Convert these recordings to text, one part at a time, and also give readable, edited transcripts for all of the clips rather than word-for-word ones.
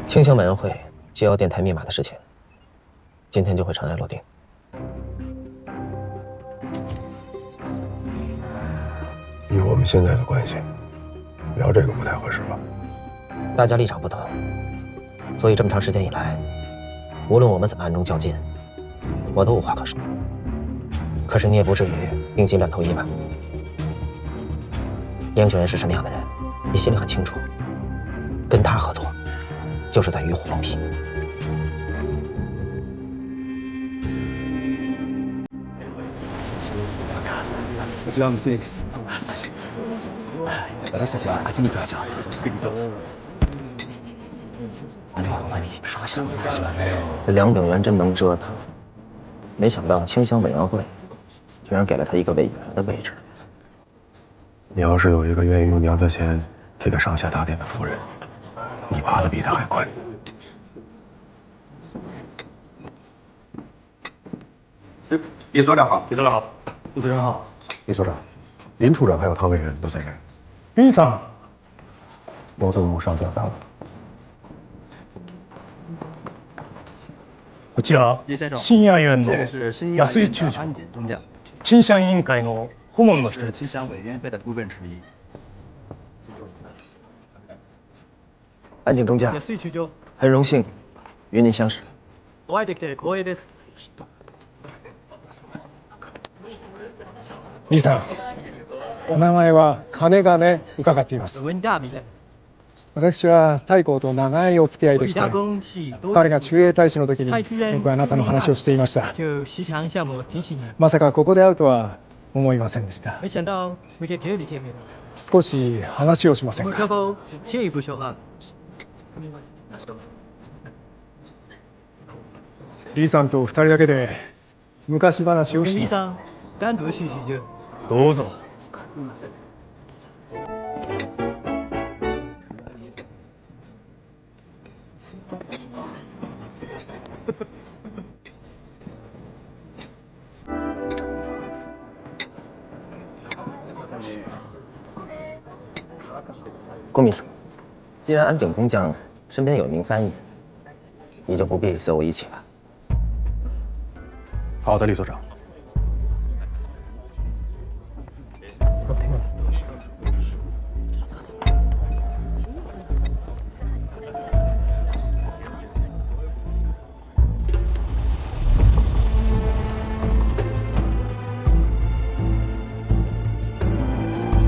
清乡委员会接要电台密码的事情，今天就会尘埃落定。以我们现在的关系，聊这个不太合适吧？大家立场不同，所以这么长时间以来，无论我们怎么暗中较劲，我都无话可说。可是你也不至于病急乱投医吧？严九元是什么样的人，你心里很清楚。跟他合作，就是在与虎谋皮。こちらのスイーツ。私たちは味に来ました。这梁炳元真能折腾，没想到清乡委员会居然给了他一个委员的位置。你要是有一个愿意用娘家钱替他上下打点的夫人，你爬得比他还快。李所长好，李所长好，副所长好。李所长，林处长还有汤委员都在这儿。李さん。矛盾务上交大了。こちら新安院の安井中将、清乡委員会の顧問の一人です。清乡委员会的顾问之一。安井中将，安井中将，很荣幸与您相识。お会いできて光栄です。李さん、お名前は金がね伺っています。私は太閤と長いお付き合いでして、彼が駐英大使の時によくあなたの話をしていました。まさかここで会うとは思いませんでした。少し話をしませんか。李さんと二人だけで昔話をします。どうぞ。郭秘书，既然安井中将身边有一名翻译，你就不必随我一起了。好的，李所长。我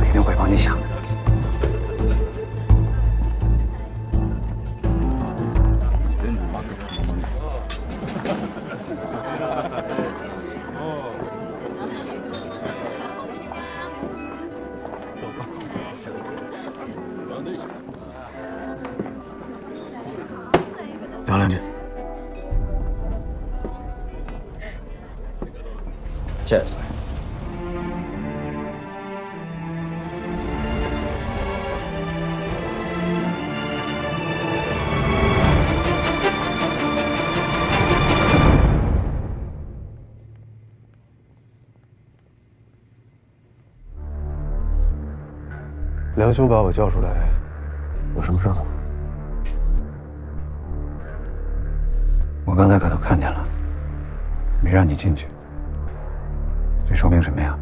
一定会帮你想的。聊两句。Cheers。梁兄把我叫出来，有什么事吗？我刚才可都看见了，没让你进去。这说明什么呀？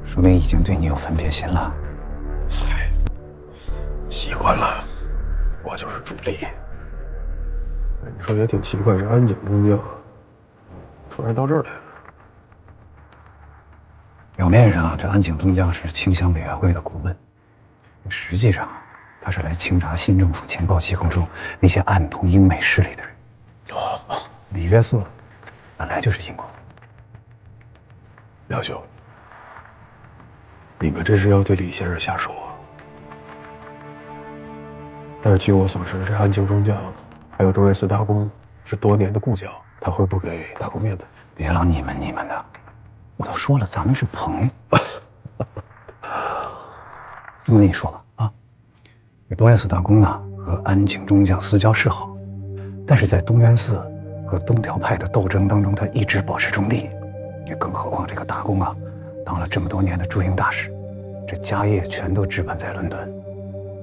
说明已经对你有分别心了。嗨，习惯了，我就是主力。你说也挺奇怪，这安井中将突然到这儿来了。表面上，这安井中将是清乡委员会的顾问，实际上他是来清查新政府情报机构中那些暗通英美势力的人。李约瑟本来就是英国。梁兄，你们这是要对李先生下手啊？但是据我所知，这安井中将还有中岳寺大公是多年的故交，他会不给大公面子？别老你们的，我都说了，咱们是朋友。我跟你说吧，啊，这东岳寺大公呢和安井中将私交是好，但是在东渊寺和东条派的斗争当中，他一直保持中立。也更何况这个大公啊，当了这么多年的驻英大使，这家业全都置办在伦敦。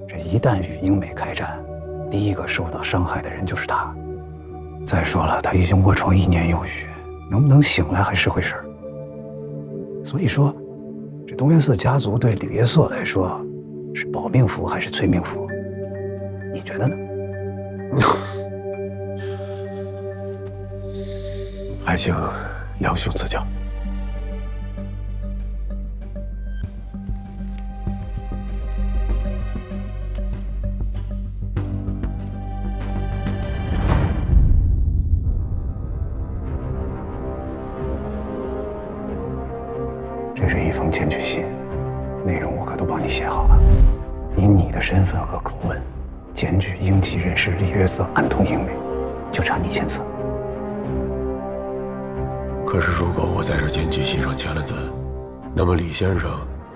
这一旦与英美开战，第一个受到伤害的人就是他。再说了，他已经卧床1年有余，能不能醒来还是回事儿。所以说，这东渊寺家族对吕约瑟来说，是保命符还是催命符？你觉得呢？还请梁兄赐教。这是一封检举信，内容我可都帮你写好了。以你的身份和口吻，检举英籍人士李约瑟暗通英美，就差你签字。可是如果我在这检举信上签了字，那么李先生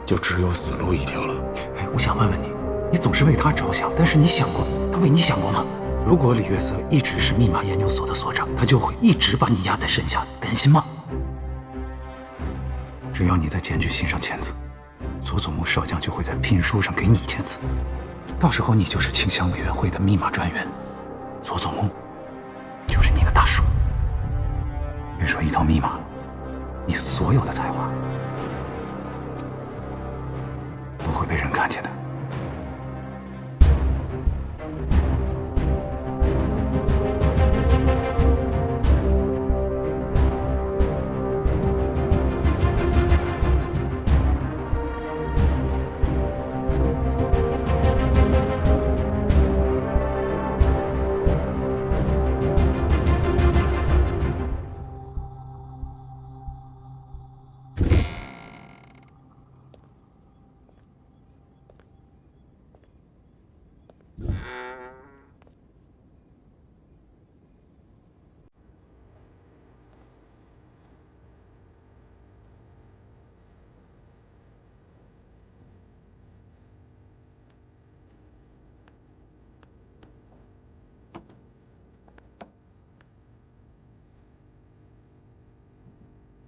就只有死路一条了。哎，我想问问你，你总是为他着想，但是你想过他为你想过吗？如果李约瑟一直是密码研究所的所长，他就会一直把你压在身下，甘心吗？只要你在检举信上签字，佐佐木少将就会在聘书上给你签字，到时候你就是庆香委员会的密码专员，佐佐木就是你的大叔。别说一套密码了，你所有的才华都会被人看见的。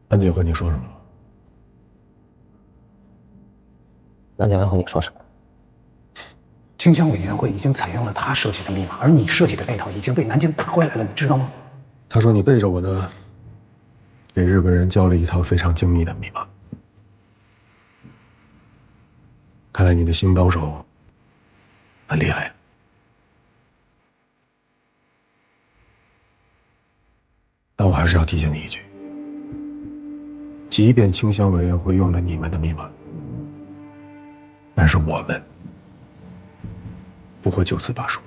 安姐和你说什么了？南江要和你说什么？庆香委员会已经采用了他设计的密码，而你设计的那套已经被南京打回来了，你知道吗？他说你背着我的，给日本人教了一套非常精密的密码。看来你的新帮手很厉害。但我还是要提醒你一句，即便庆香委员会用了你们的密码，但是我们不会就此罢手。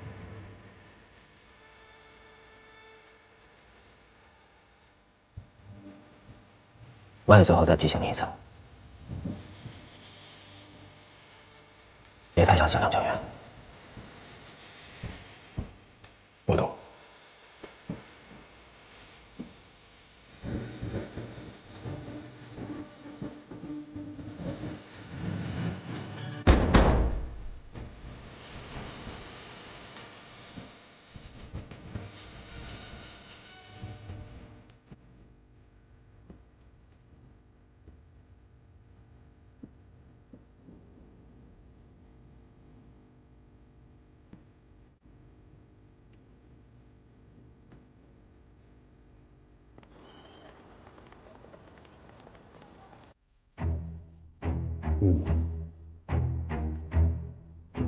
我也最后再提醒你一次，别太相信梁教员。我懂。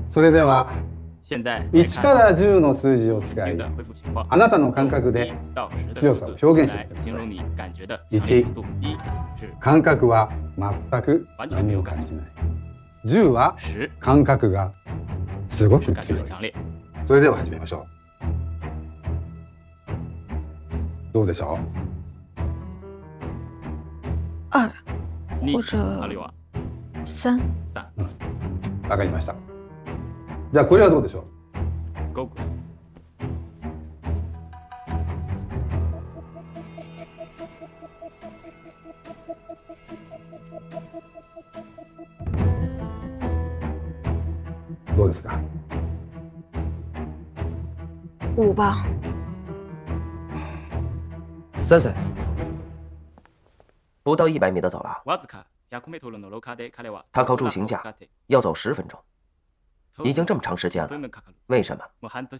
それでは现在1から10の数字を使い、的恢复情况，あなたの感覚で1到10的強さを表現して来ください。形容你感觉的强烈程度。1是感覚は全く完全没何有感觉も感じない。10は10感覚がすご是く強い感觉很。强烈。それでは始めましょう。どうでしょ22或者あるいは3。3、う？わかりました。じゃあこれはどうでしょう？ 5。どうですか？ 5吧。森森，不到100米的走廊，わずか100メートルの廊下で彼は他靠助行架要走10分钟。已经这么长时间了，为什么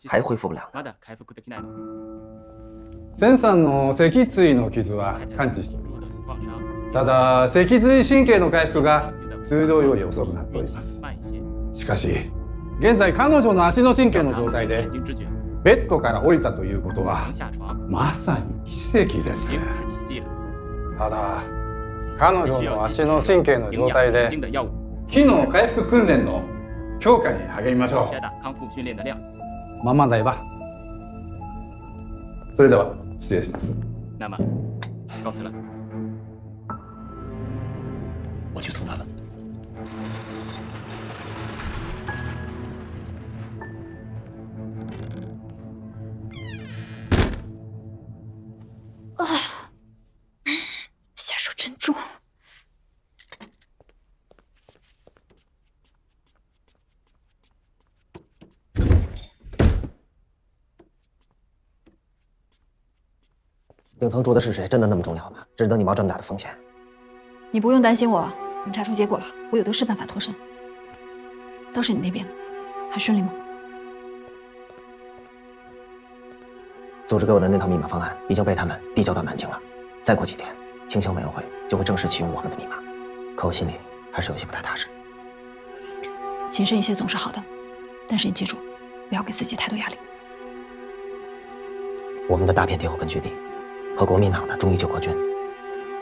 还恢復不了呢？センさんの脊椎の傷は完治しております。ただ脊髄神経の回復が通常より遅くなっております。しかし現在彼女の足の神経の状態でベッドから降りたということはまさに奇跡です。ただ彼女の足の神経の状態で機能回復訓練の強化に励みましょう。ままだいば。それでは失礼します。那么，告辞了。我去送他们。下手真重。顶层住的是谁？真的那么重要吗？值得你冒这么大的风险？你不用担心我，等查出结果了，我有的是办法脱身。倒是你那边，还顺利吗？组织给我的那套密码方案已经被他们递交到南京了。再过几天，清乡委员会就会正式启用我们的密码。可我心里还是有些不太踏实。谨慎一些总是好的，但是你记住，不要给自己太多压力。我们的大片敌后根据地和国民党的忠义救国军，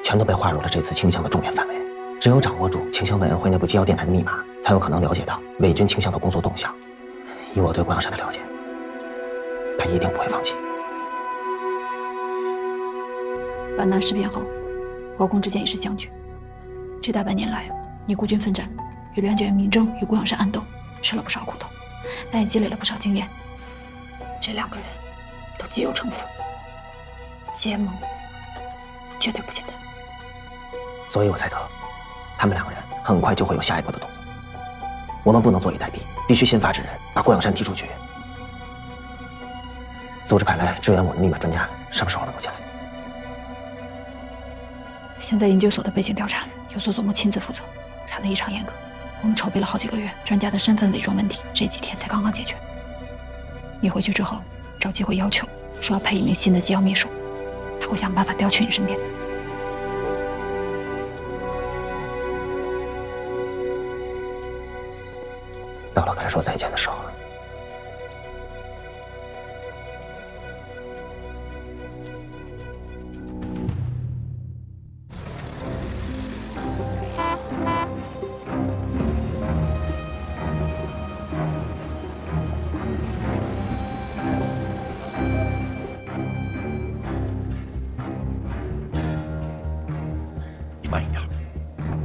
全都被划入了这次清乡的重点范围。只有掌握住清乡委员会内部机要电台的密码，才有可能了解到伪军清乡的工作动向。以我对关阳山的了解，他一定不会放弃。皖南事变后，国共之间已是僵局。这大半年来，你孤军奋战，与梁解元、明征与关阳山暗斗，吃了不少苦头，但也积累了不少经验。这两个人都极有城府，结盟绝对不简单。所以我猜测，他们两个人很快就会有下一步的动作。我们不能坐以待毙，必须先发制人，把关阳山踢出去。组织派来支援我的密码专家，什么时候能够进来？现在研究所的背景调查由佐佐木亲自负责，查得异常严格。我们筹备了好几个月，专家的身份伪装问题这几天才刚刚解决。你回去之后，找机会要求说要配一名新的机要秘书，他会想办法调去你身边。到了该说再见的时候了。你慢一点，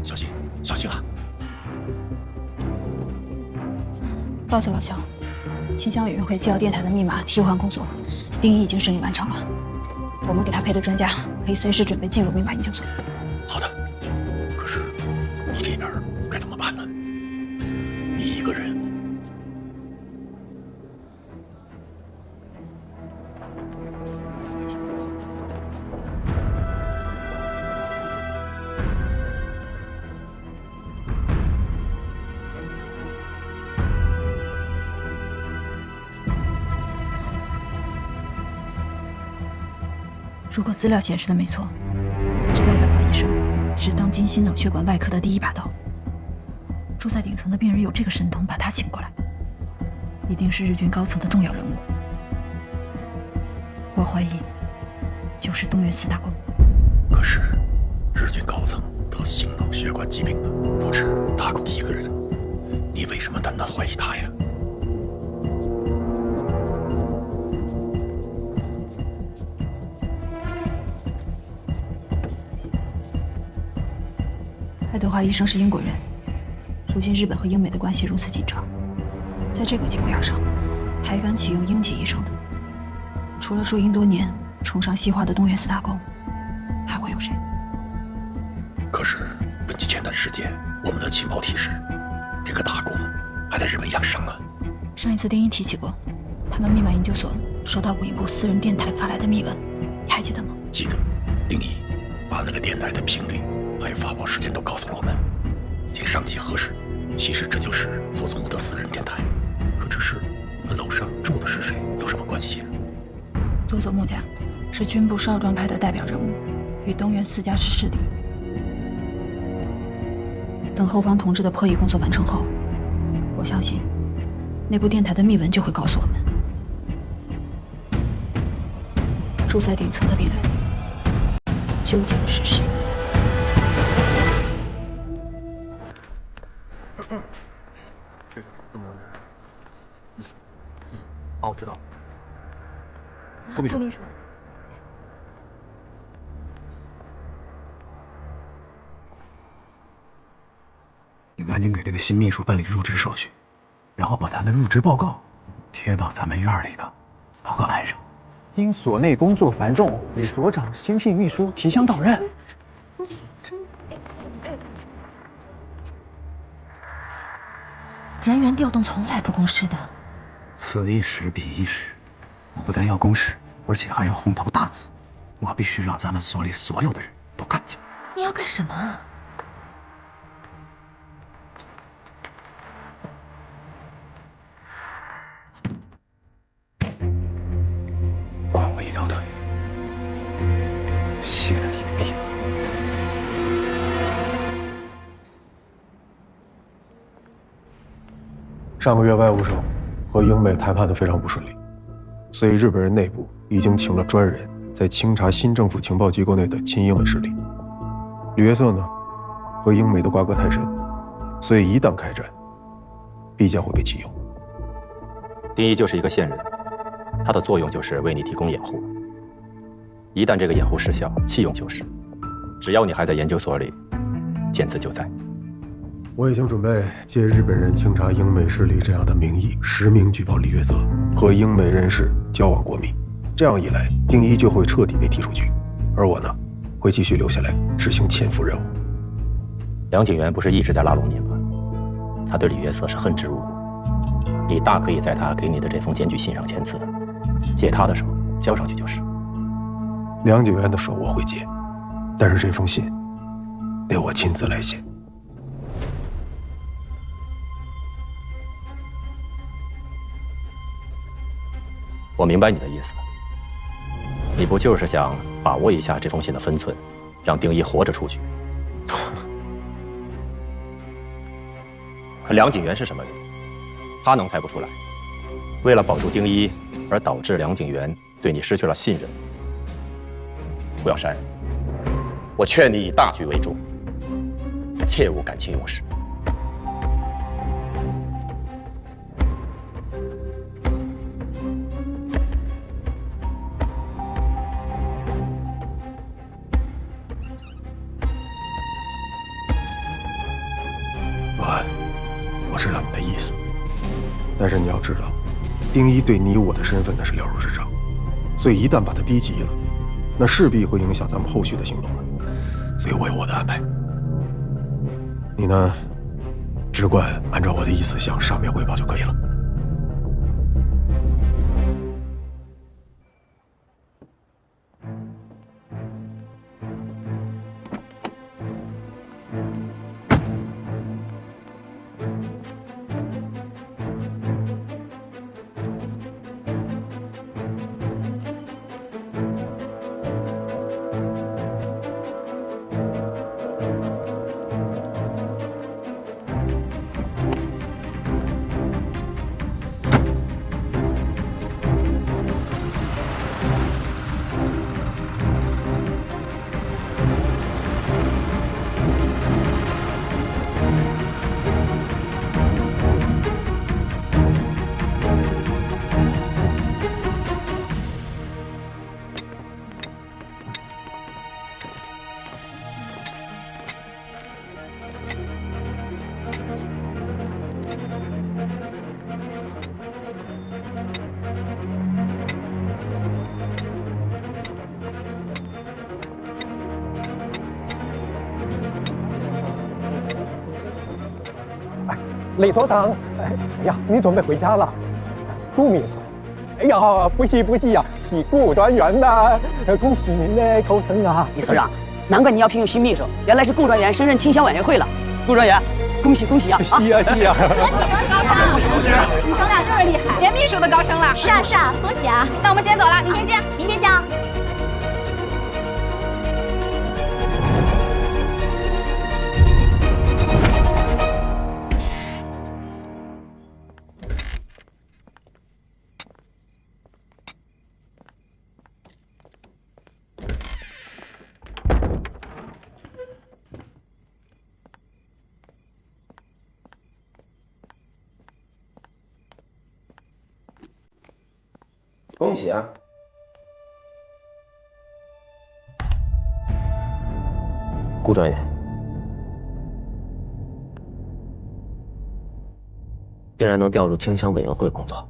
小心，小心啊！告诉老肖，清乡委员会机要电台的密码替换工作，丁一已经顺利完成了。我们给他配的专家可以随时准备进入密码研究所。好的，可是你这边该怎么办呢？你一个人。如果资料显示的没错，这个爱德华医生是当今心脑血管外科的第一把刀。住在顶层的病人有这个神通把他请过来，一定是日军高层的重要人物。我怀疑，就是东岳四大公。可是，日军高层得心脑血管疾病的不止大公一个人，你为什么单单怀疑他呀？爱德华医生是英国人，如今日本和英美的关系如此紧张，在这个节骨眼上，还敢启用英籍医生的，除了驻英多年、崇尚西化的东岳四大公，还会有谁？可是根据前段时间我们的情报提示，这个大公还在日本养伤啊。上一次丁一提起过，他们密码研究所收到过一部私人电台发来的密文，你还记得吗？记得，丁一把那个电台的频率还有发报时间都告诉了我们，经上级核实，其实这就是佐佐木的私人电台。此事和楼上住的是谁有什么关系？佐佐木家是军部少壮派的代表人物，与东原四家是势敌。等后方同志的破译工作完成后，我相信内部电台的密文就会告诉我们，住在顶层的病人究竟是谁。哦，我知道。顾秘书。你赶紧给这个新秘书办理入职手续，然后把他的入职报告贴到咱们院里的报告栏上。因所内工作繁重，与所长新聘秘书提相到任。人员调动从来不公示的。此一时彼一时，我不但要公示，而且还要红头大字。我必须让咱们所里所有的人都看见。你要干什么？帮我一条腿，谢了你命。上个月外务省和英美谈判的非常不顺利，所以日本人内部已经请了专人在清查新政府情报机构内的亲英美势力。李约瑟呢，和英美的瓜葛太深，所以一旦开战，必将会被启用。丁一就是一个线人，他的作用就是为你提供掩护。一旦这个掩护失效，弃用就是。只要你还在研究所里，剑刺就在。我已经准备借日本人清查英美势力这样的名义，实名举报李约瑟和英美人士交往过密。这样一来，丁一就会彻底被踢出局，而我呢，会继续留下来执行潜伏任务。梁景元不是一直在拉拢你吗？他对李约瑟是恨之入骨。你大可以在他给你的这封检举信上签字，借他的手交上去就是。梁景元的手我会借，但是这封信得我亲自来写。我明白你的意思，你不就是想把握一下这封信的分寸，让丁一活着出局？可梁景元是什么人？他能猜不出来？为了保住丁一，而导致梁景元对你失去了信任。顾小山，我劝你以大局为重，切勿感情用事。我知道你的意思，但是你要知道，丁一对你我的身份那是了如指掌，所以一旦把他逼急了，那势必会影响咱们后续的行动的。所以我有我的安排，你呢，只管按照我的意思向上面汇报就可以了。李所长，哎呀，你准备回家了？顾秘书，哎呀，不是呀，是顾专员呐！恭喜您的高升啊！李所长，难怪你要聘用新秘书，原来是顾专员升任清乡委员会了。顾专员，恭恭喜恭喜啊！是啊是啊，高升，你嫂俩就是厉害，连秘书都高升了。是啊是啊，恭喜啊！那我们先走了，明天见。明天见啊！恭喜啊！顾专员，竟然能调入清乡委员会工作。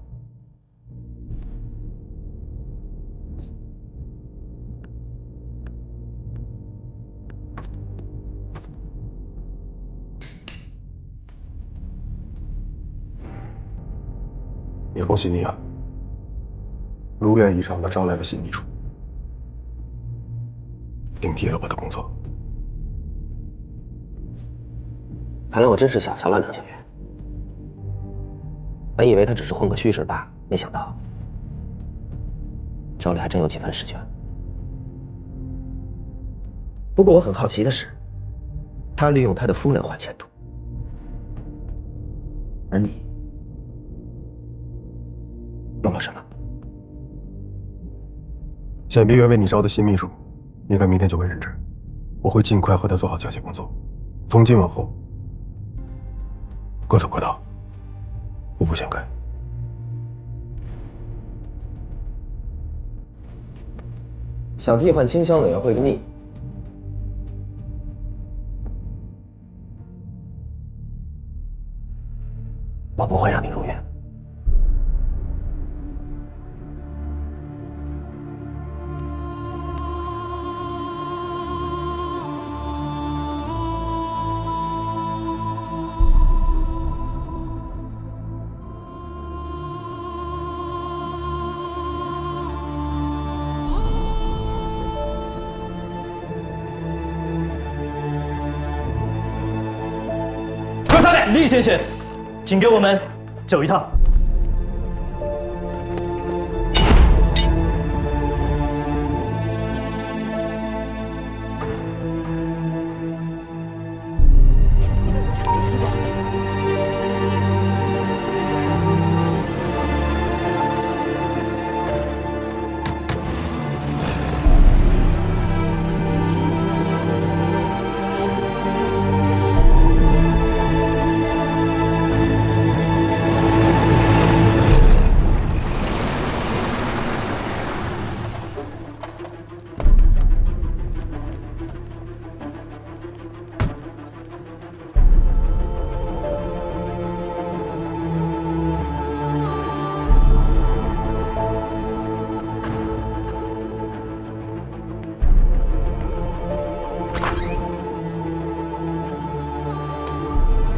也恭喜你啊！如愿以偿的招来了新秘书，顶替了我的工作。看来我真是小瞧了梁景元，本以为他只是混个虚实罢，没想到手里还真有几分实权。不过我很好奇的是，他利用他的夫人换前途，而你用了什么？显碧园为你招的新秘书，应该明天就会任职。我会尽快和他做好交接工作。从今往后，各走各道，互不相干。想替换清乡委员会的你，我不会让你如愿。厉先生，请给我们走一趟。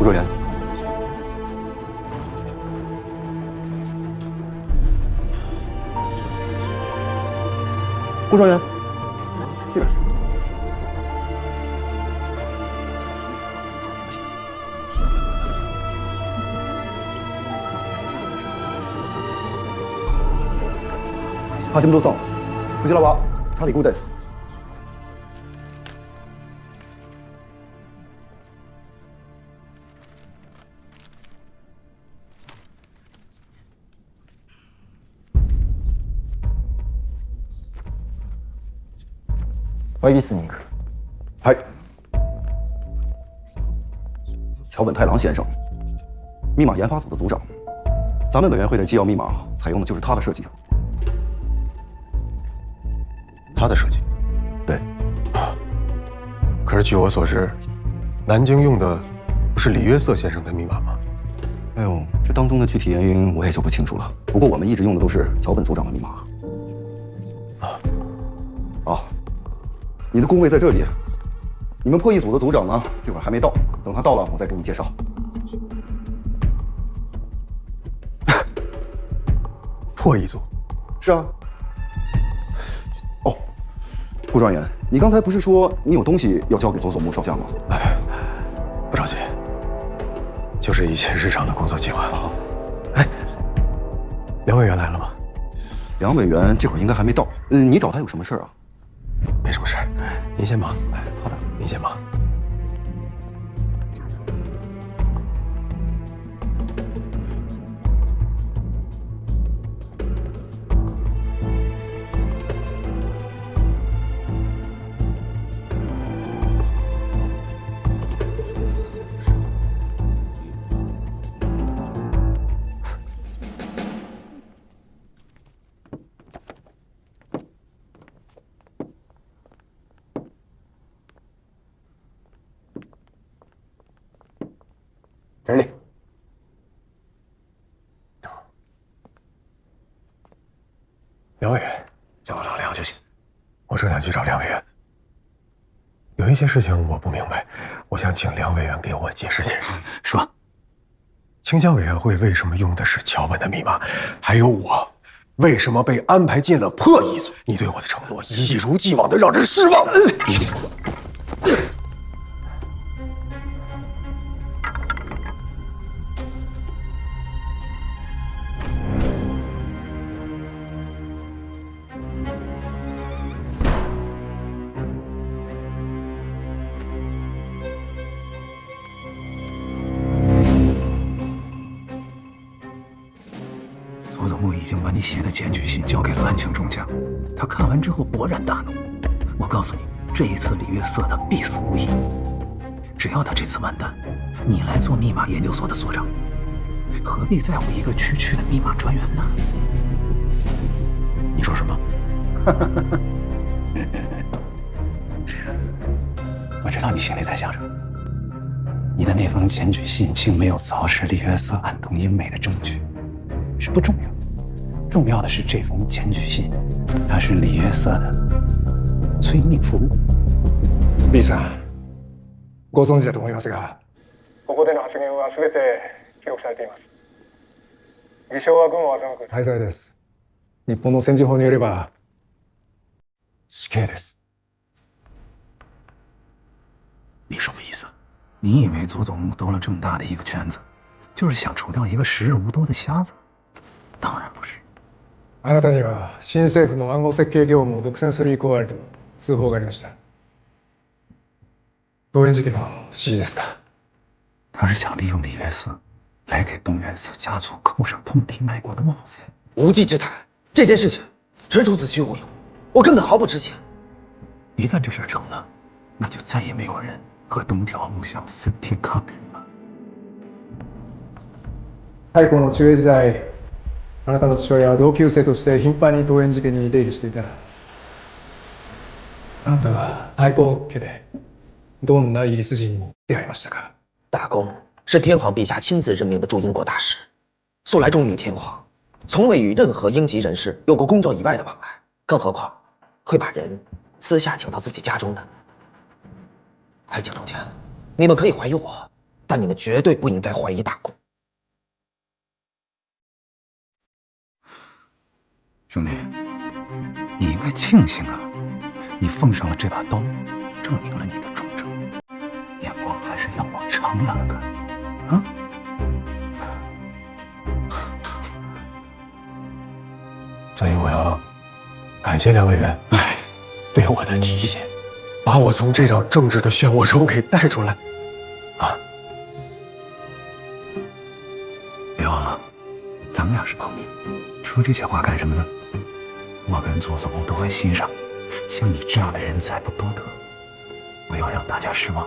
顾专员，顾专员，这边。はじめどうさん、こちらはチャリ5です。会議室に行く。はい。桥本太郎先生，密码研发组的组长，咱们委员会的机要密码采用的就是他的设计。他的设计？对。可是据我所知，南京用的不是李约瑟先生的密码吗？哎呦，这当中的具体原因我也就不清楚了。不过我们一直用的都是桥本组长的密码。你的工位在这里。你们破译组的组长呢，这会儿还没到，等他到了，我再给你介绍。破译组？是啊。哦，顾专员，你刚才不是说你有东西要交给佐佐木少将吗？不着急，就是一切日常的工作计划。哎，梁委员来了吗？梁委员这会儿应该还没到。你找他有什么事儿啊？没什么事儿，您先忙。哎，好的，您先忙。人力。梁委员，叫我老梁就行。我正想去找梁委员，有一些事情我不明白，我想请梁委员给我解释解释。说，清乡委员会为什么用的是桥本的密码？还有我为什么被安排进了破译组？你对我的承诺一如既往的让人失望。佐佐木已经把你写的检举信交给了安庆中将，他看完之后勃然大怒。我告诉你，这一次李约瑟他必死无疑。只要他这次完蛋，你来做密码研究所的所长，何必在乎一个区区的密码专员呢？你说什么？我知道你心里在想什么。你的那封检举信竟没有凿实李约瑟暗动英美的证据，是不重要。重要的是这封检举信，它是李约瑟的催命符。B さん、ご存知だと思いますが、ここでの発言は全て記録されています。偽証は軍を欺く大罪です。日本の戦時法によれば死刑です。你什么意思？你以为佐佐木兜了这么大的一个圈子，就是想除掉一个时日无多的瞎子？当然不是。あなたには新政府の暗号設計業務を独占する意向があると通報がありました。动员事件の指示ですか？他是想利用李约瑟来给东原寺家族扣上通敌卖国的帽子。无稽之谈，这件事情纯属子虚乌有，我根本毫不知情。一旦这事成了，那就再也没有人和东条木相分庭抗礼了。太古の中英時代、あなたの父親は同級生として頻繁に動員事件に出入りしていた。あなたが太閤家でどんなイギリス人に出会いましたか？大公是天皇陛下亲自任命的驻英国大使，素来忠于天皇，从未与任何英籍人士有过工作以外的往来，更何况会把人私下请到自己家中呢？安庆中将，你们可以怀疑我，但你们绝对不应该怀疑大公。兄弟，你应该庆幸啊，你奉上了这把刀，证明了你的忠诚。眼光还是要往长远看啊！所以我要感谢梁委员，对我的提醒，把我从这场政治的漩涡中给带出来。啊！别忘了，咱们俩是朋友，说这些话干什么呢？我跟佐佐木都会欣赏，像你这样的人才不多得，不要让大家失望。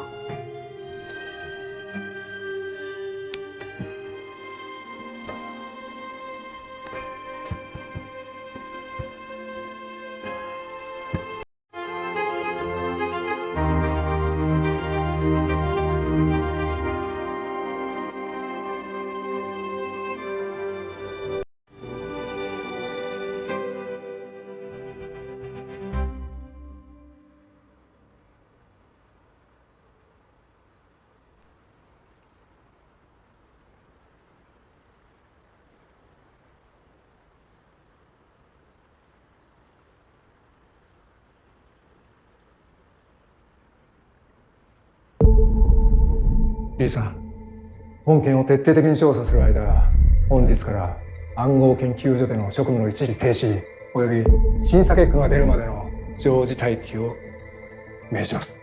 B さん、本件を徹底的に調査する間、本日から暗号研究所での職務の一時停止および審査結果が出るまでの常時待機を命じます。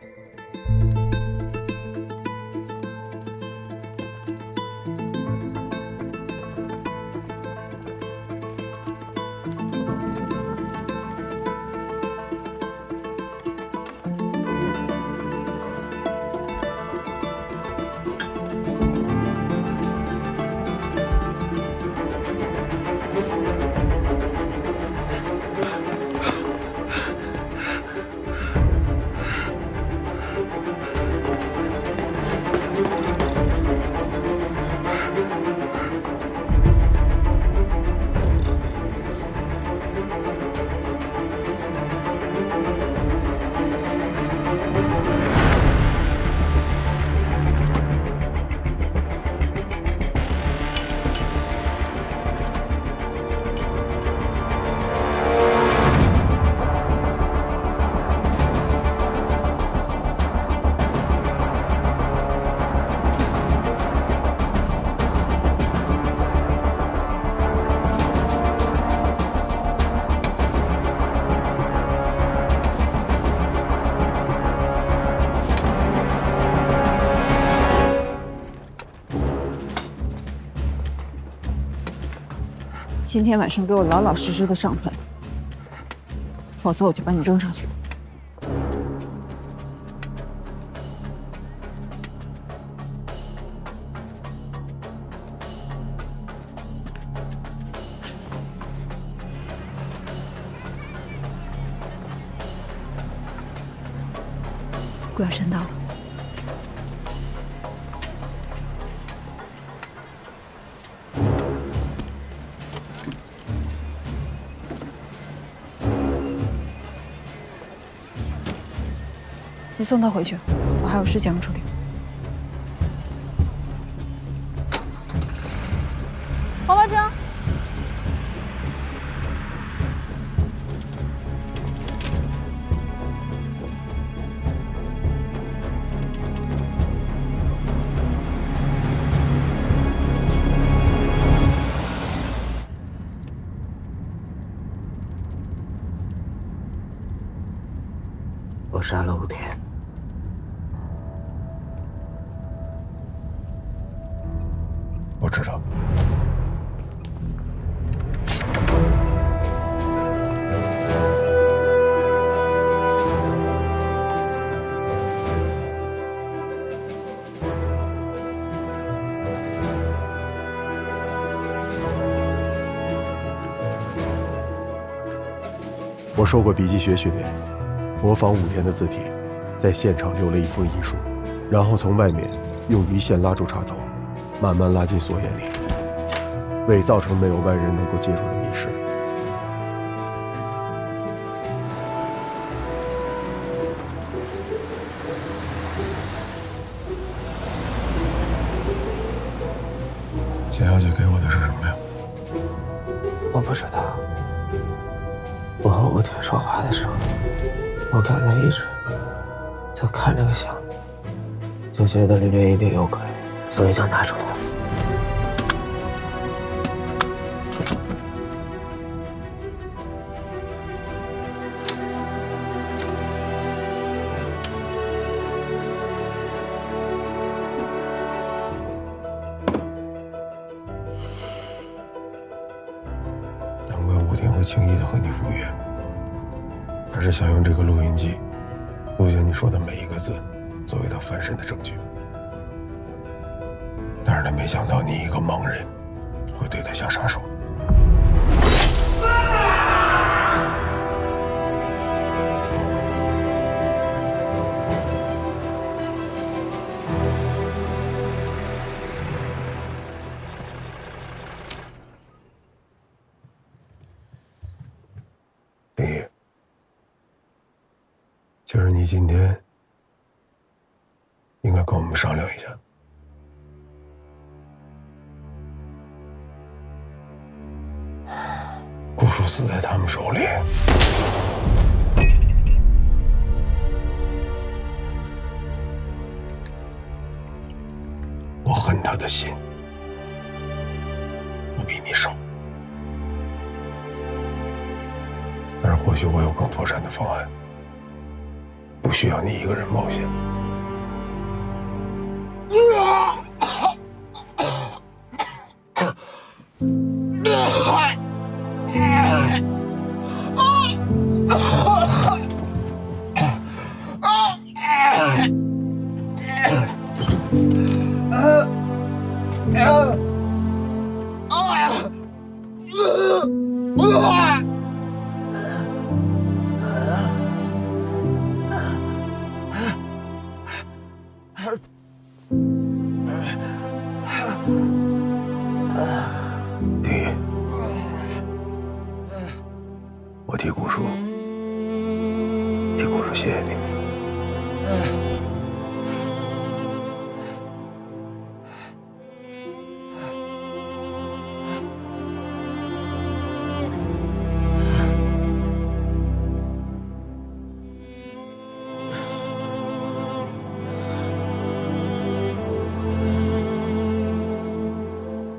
今天晚上给我老老实实的上船，否则我就把你扔上去。顾小山到了。你送他回去，我还有事情要处理。黄包征，我杀了武田。我知道。我受过笔记学训练，模仿武田的字体，在现场留了一封遗书，然后从外面用鱼线拉住插头，慢慢拉进锁眼里，伪造成没有外人能够介入的密室。谢小姐给我的是什么呀？我不知道。我和武田说话的时候，我刚才一直在看这个箱子，就觉得里面一定有鬼，所以就拿出来了。难怪武田会轻易的和你赴约，他是想用这个录音机录下你说的每一个字，作为他翻身的证据。但是他没想到你一个盲人会对他下杀手。其实你今天应该跟我们商量一下。顾叔死在他们手里，我恨他。他的心不比你少，但是或许我有更妥善的方案，不需要你一个人冒险。丁一，我替顾叔谢谢你。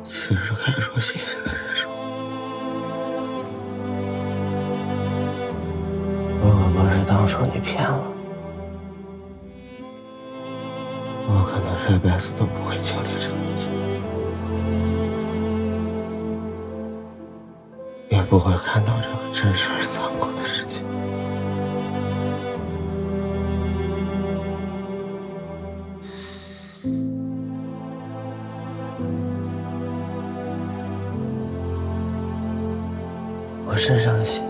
其实该说谢谢的人是我。如果不是当初你骗我，我可能这辈子都不会经历这一切，也不会看到这个真实而残酷的世界。我身上的血，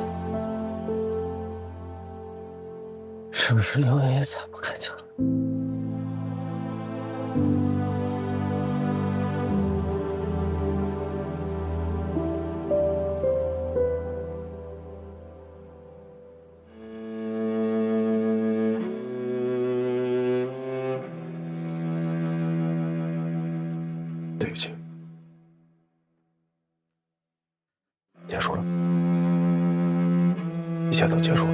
是不是永远也擦不干净了？对不起，结束了。一切都结束了。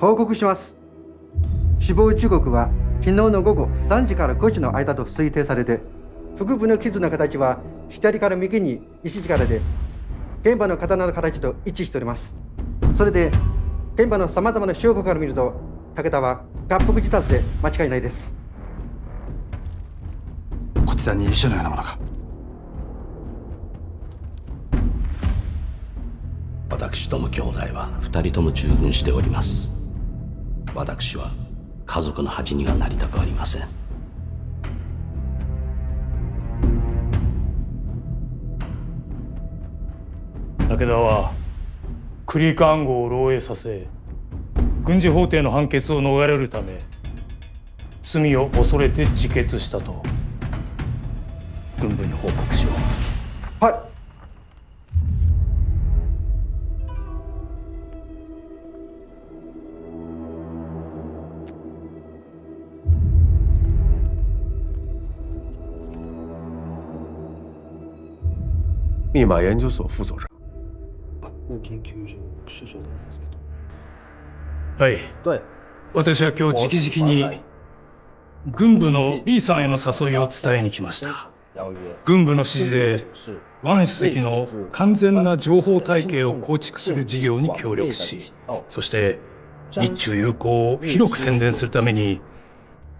報告します。死亡時刻は昨日の午後3時から5時の間と推定されて、腹部の傷の形は左から右に石力で、現場の刀の形と一致しております。それで現場のさまざまな証拠から見ると、武田は合腹自殺で間違いないです。こちらに石のようなものが。私ども兄弟は2人とも従軍しております。私は家族の恥にはなりたくありません。武田はクリカン号を漏洩させ、軍事法廷の判決を逃れるため罪を恐れて自決したと軍部に報告しよう。はい。密码研究所副所长。研究所首相なんですけど。はい。私は今日直々に軍部のリーさんへの誘いを伝えに来ました。軍部の指示でワン主席の完全な情報体系を構築する事業に協力し、そして日中友好を広く宣伝するために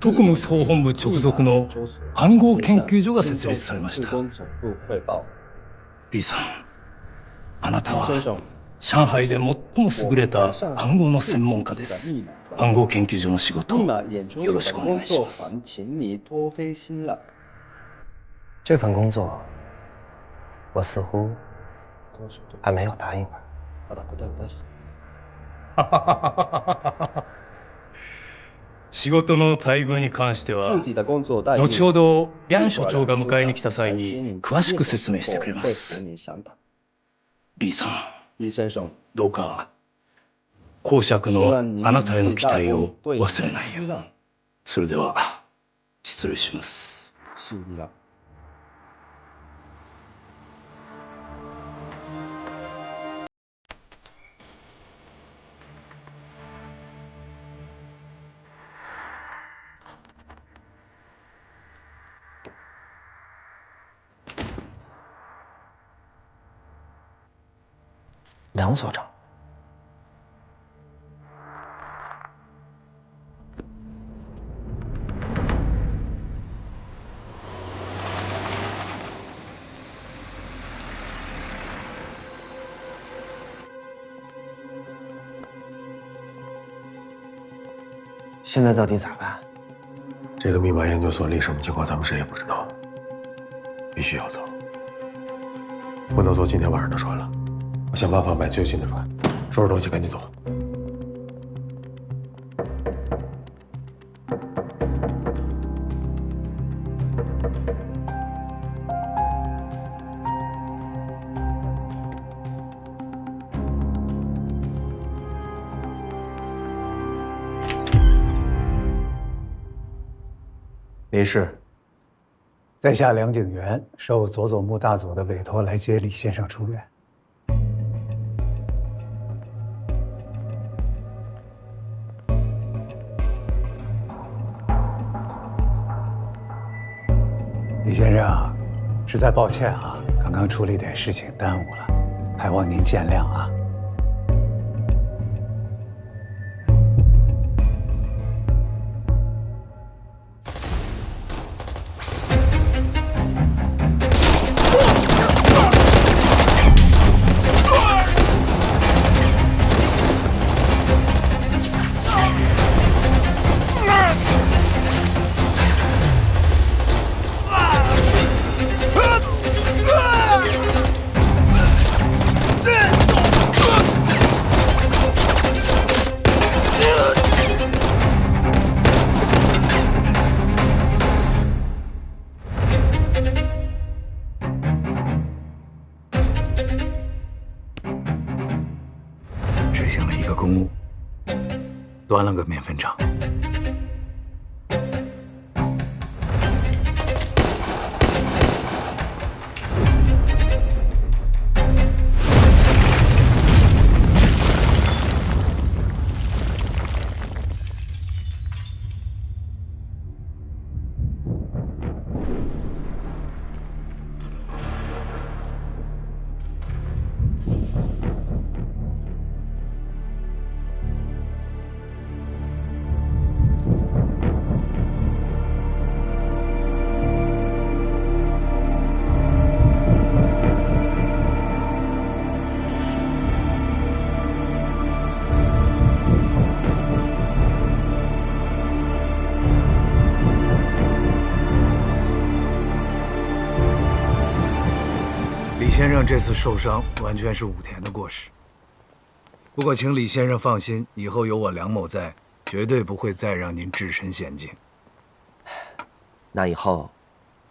特務総本部直属の暗号研究所が設立されました。リーさん、あなたは上海で最も優れた暗号の専門家です。暗号研究所の仕事よろしくお願いします。这份工作，我似乎还没有答应吧。仕事の待遇に関しては、後ほどヤン所長が迎えに来た際に詳しく説明してくれます。リーさん、どうか公爵のあなたへの期待を忘れないよう。それでは失礼します。梁所长。现在到底咋办？这个密码研究所里什么情况，咱们谁也不知道。必须要走，不能坐今天晚上的船了。我想办法买最新的船，收拾东西赶紧走。李氏，在下梁景元，受佐佐木大佐的委托来接李先生出院。李先生，实在抱歉啊，刚刚处理点事情耽误了，还望您见谅啊。端了个面粉厂。李先生这次受伤完全是武田的过失。不过，请李先生放心，以后有我梁某在，绝对不会再让您置身险境。那以后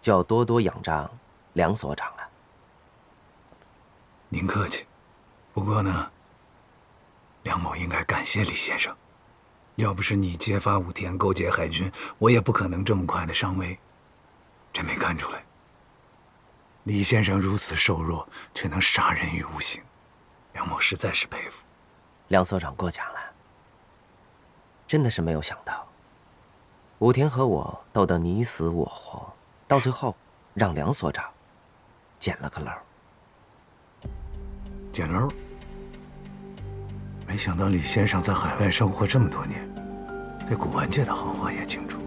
就要多多仰仗梁所长了。您客气。不过呢，梁某应该感谢李先生。要不是你揭发武田勾结海军，我也不可能这么快的上位。真没看出来。李先生如此瘦弱，却能杀人于无形，梁某实在是佩服。梁所长过奖了，真的是没有想到，武田和我斗得你死我活，到最后让梁所长捡了个漏。捡漏？没想到李先生在海外生活这么多年，对古玩界的行话也清楚。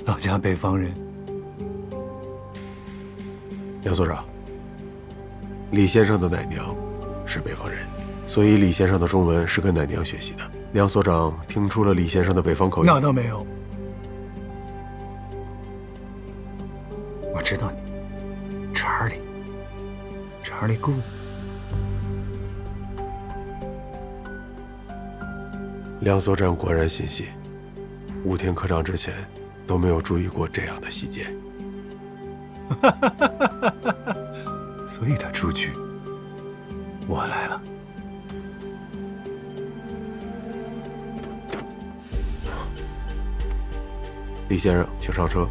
老家北方人。梁所长，李先生的奶娘是北方人，所以李先生的中文是跟奶娘学习的。梁所长听出了李先生的北方口音？那倒没有。我知道你，查理顾。梁所长果然心细，武田科长之前都没有注意过这样的细节。所以他出局，我来了。李先生，请上车。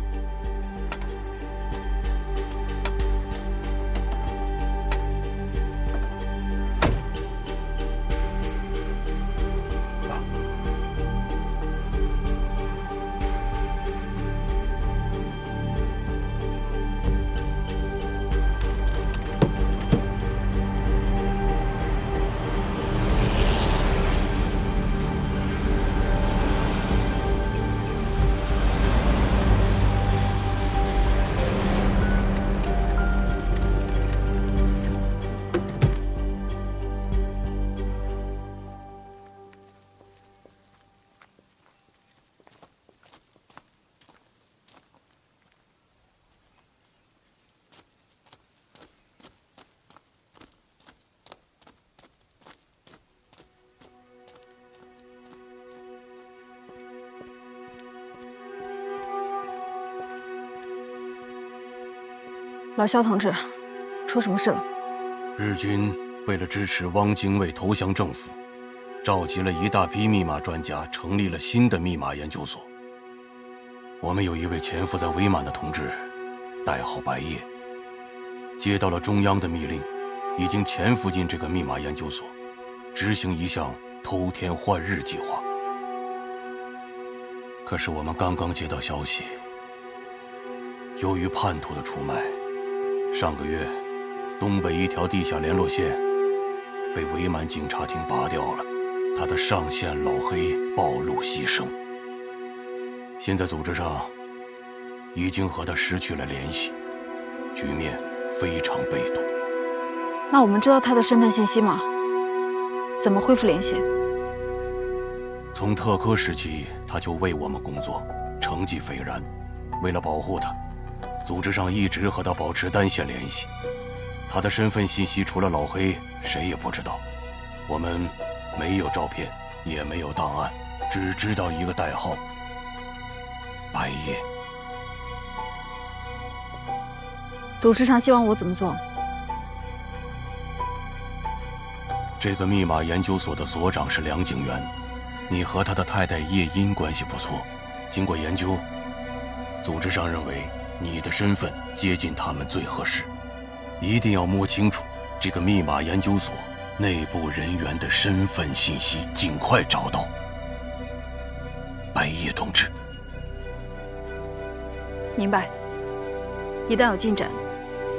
老肖同志，出什么事了？日军为了支持汪精卫投降政府，召集了一大批密码专家，成立了新的密码研究所。我们有一位潜伏在伪满的同志，代号白夜，接到了中央的密令，已经潜伏进这个密码研究所，执行一项偷天换日计划。可是我们刚刚接到消息，由于叛徒的出卖，上个月东北一条地下联络线被伪满警察厅拔掉了，他的上线老黑暴露牺牲。现在组织上已经和他失去了联系，局面非常被动。那我们知道他的身份信息吗？怎么恢复联系？从特科时期，他就为我们工作，成绩斐然。为了保护他，组织上一直和他保持单线联系。他的身份信息除了老黑，谁也不知道。我们没有照片，也没有档案，只知道一个代号：白夜。组织上希望我怎么做？这个密码研究所的所长是梁景元，你和他的太太叶音关系不错。经过研究，组织上认为你的身份接近他们最合适。一定要摸清楚这个密码研究所内部人员的身份信息，尽快找到白夜同志。明白。一旦有进展，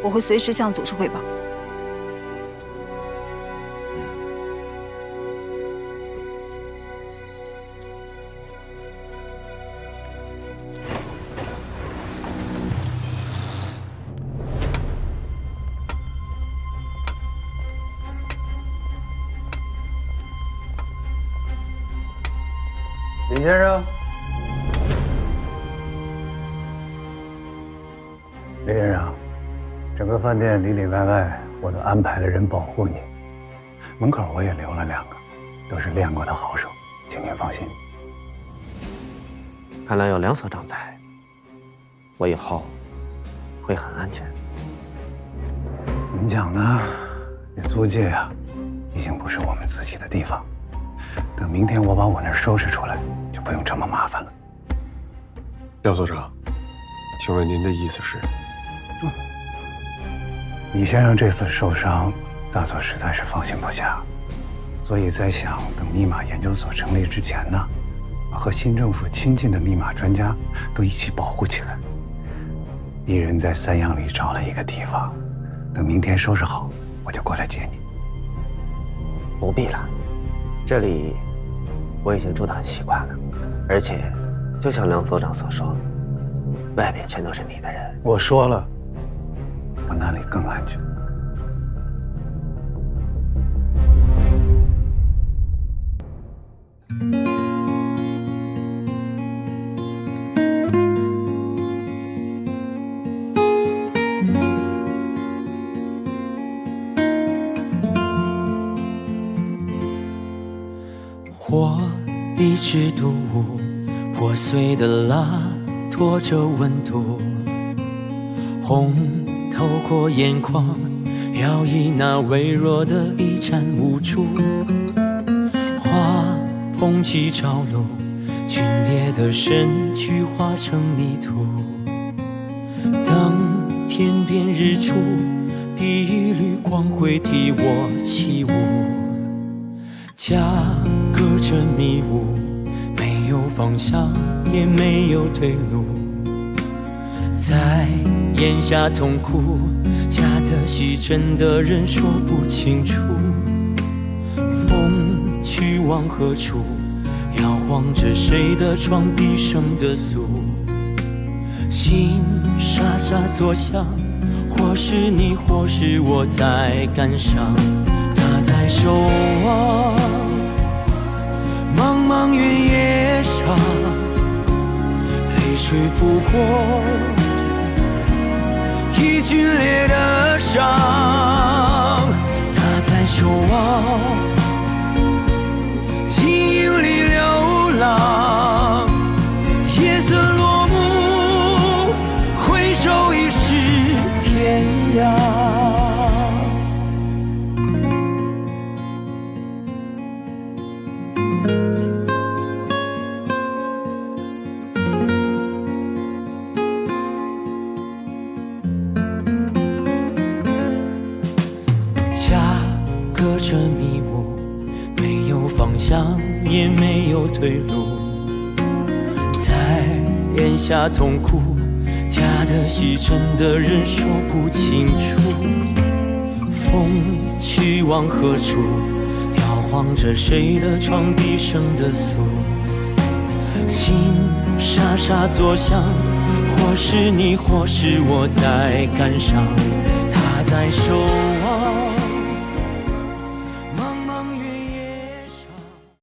我会随时向组织汇报。林先生，林先生，整个饭店里里外外我都安排了人保护你，门口我也留了2个，都是练过的好手，请您放心。看来有梁所长在，我以后会很安全。怎么讲呢？这租界呀，已经不是我们自己的地方。等明天我把我那儿收拾出来，就不用这么麻烦了。廖所长，请问您的意思是？李先生这次受伤，大佐实在是放心不下，所以在想等密码研究所成立之前呢，把和新政府亲近的密码专家都一起保护起来。鄙人在3阳里找了一个地方，等明天收拾好，我就过来接你。不必了，这里我已经住得很习惯了，而且就像梁所长所说，外面全都是你的人。我说了，我那里更安全。火一直独舞，破碎的蜡拖着温度，红透过眼眶，摇曳那微弱的一盏无助。花捧起朝露，皲裂的身躯化成泥土。等天边日出，第一缕光辉替我起舞。家隔着迷雾，没有方向，也没有退路。在咽下痛苦，假的戏真的人说不清楚。风去往何处，摇晃着谁的窗，低声的诉。心沙沙作响，或是你，或是我在感伤。他在守望茫茫原野上，泪水拂过已剧烈的伤。他在守望阴影里流浪，夜色落幕，回首已是天方向，也没有退路。在咽下痛苦，假的戏真的人说不清楚。风去往何处，摇晃着谁的床，低声的诉。心沙沙作响，或是你，或是我在感伤，他在手。